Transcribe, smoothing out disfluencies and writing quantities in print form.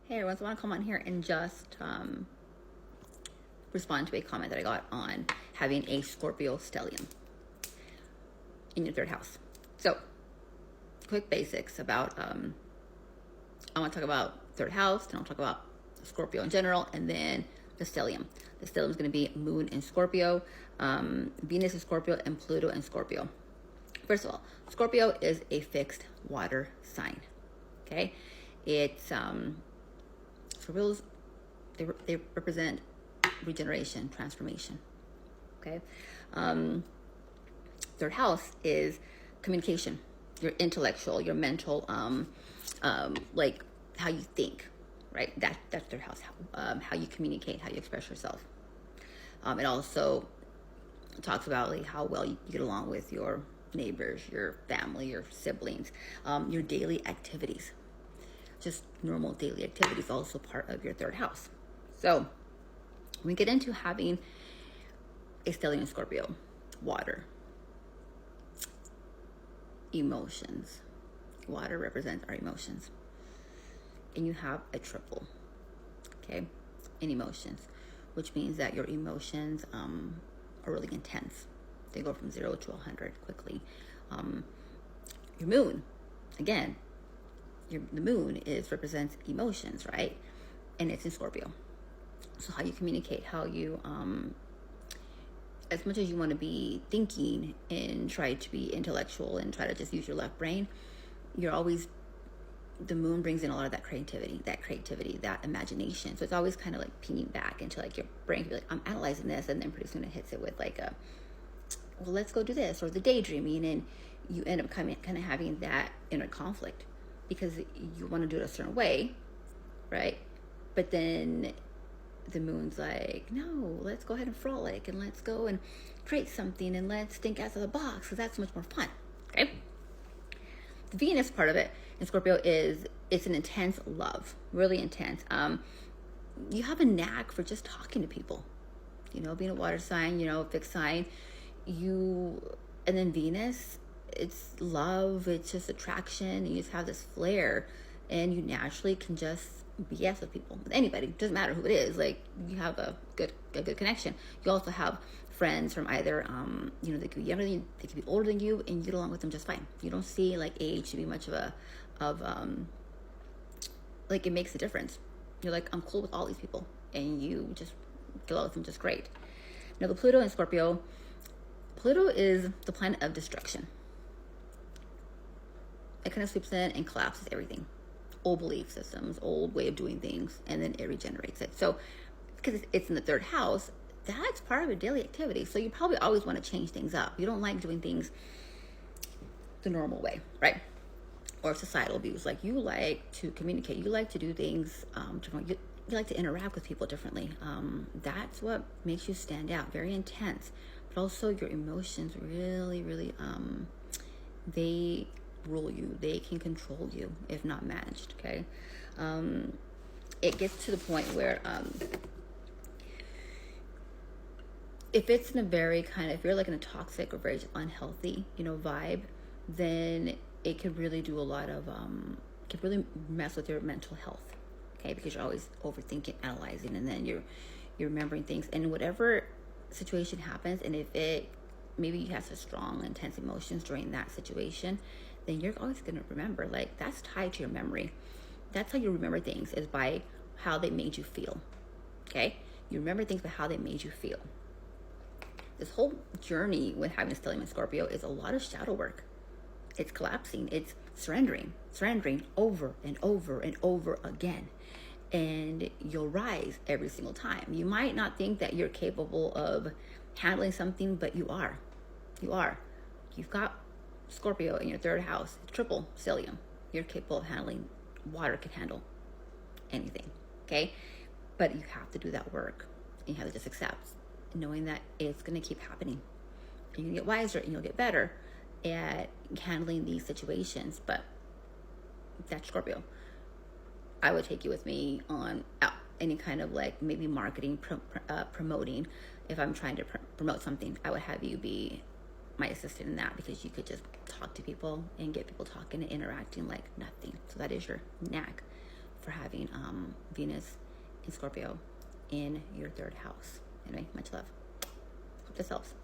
Hey everyone, so I want to come on here and just respond to a comment that I got on having a Scorpio stellium in your third house. So, quick basics about, I want to talk about third house, then I'll talk about Scorpio in general, and then the stellium. The stellium is going to be Moon in Scorpio, Venus in Scorpio, and Pluto in Scorpio. First of all, Scorpio is a fixed water sign, okay? It's, Scorpios, they represent regeneration, transformation, okay? Third house is communication, your intellectual, your mental, like how you think, right? That's third house, how you communicate, how you express yourself. It also talks about like how well you get along with your neighbors, your family, your siblings, your daily activities. Just normal daily activities, also part of your third house. So when we get into having a stellium in Scorpio, water, emotions. Water represents our emotions. And you have a triple, okay, in emotions, which means that your emotions are really intense. They go from 0 to 100 quickly. Your moon, again, the moon represents emotions, right? And it's in Scorpio. So how you communicate, how you, as much as you want to be thinking and try to be intellectual and try to just use your left brain, you're always, the moon brings in a lot of that creativity, that imagination. So it's always kind of like pinging back into like your brain can be like, I'm analyzing this, and then pretty soon it hits it with like well, let's go do this, or the daydreaming, and you end up kind of having that inner conflict because you want to do it a certain way, right? But then the moon's like, no, let's go ahead and frolic, and let's go and create something, and let's think outside the box, because that's much more fun, okay? The Venus part of it in Scorpio it's an intense love, really intense. You have a knack for just talking to people, being a water sign, fixed sign, and then Venus, it's love, it's just attraction, you just have this flair, and you naturally can just BS with people, with anybody, doesn't matter who it is, like you have a good connection. You also have friends from either they could be younger than you, they could be older than you, and you get along with them just fine. You don't see like age to be much of like it makes a difference. You're like, I'm cool with all these people, and you just get along with them just great. Now the Pluto in Scorpio, Pluto is the planet of destruction. It kind of sweeps in and collapses everything. Old belief systems, old way of doing things, and then it regenerates it. So because it's in the third house, that's part of your daily activity. So you probably always want to change things up. You don't like doing things the normal way, right? Or societal views. Like you like to communicate. You like to do things differently. You like to interact with people differently. That's what makes you stand out. Very intense. But also your emotions really, really, they rule you. They can control you if not managed, okay? It gets to the point where if it's in a very if you're like in a toxic or very unhealthy, vibe, then it could really do a lot of, could really mess with your mental health, okay? Because you're always overthinking, analyzing, and then you're remembering things. And whatever situation happens, and if maybe you have such strong, intense emotions during that situation, then you're always going to remember. Like, that's tied to your memory. That's how you remember things, is by how they made you feel, okay? You remember things by how they made you feel. This whole journey with having a stellium in Scorpio is a lot of shadow work. It's collapsing. It's surrendering over and over and over again. And you'll rise every single time. You might not think that you're capable of handling something, but you are. You are. You've got Scorpio in your third house, triple stellium. You're capable of handling. Water can handle anything, okay? But you have to do that work, and you have to just accept, knowing that it's going to keep happening. And you get wiser, and you'll get better at handling these situations. But that's Scorpio. I would take you with me on any kind of like maybe marketing, promoting. If I'm trying to promote something, I would have you be my assistant in that, because you could just talk to people and get people talking and interacting like nothing. So that is your knack for having Venus in Scorpio in your third house. Anyway, much love. Hope this helps.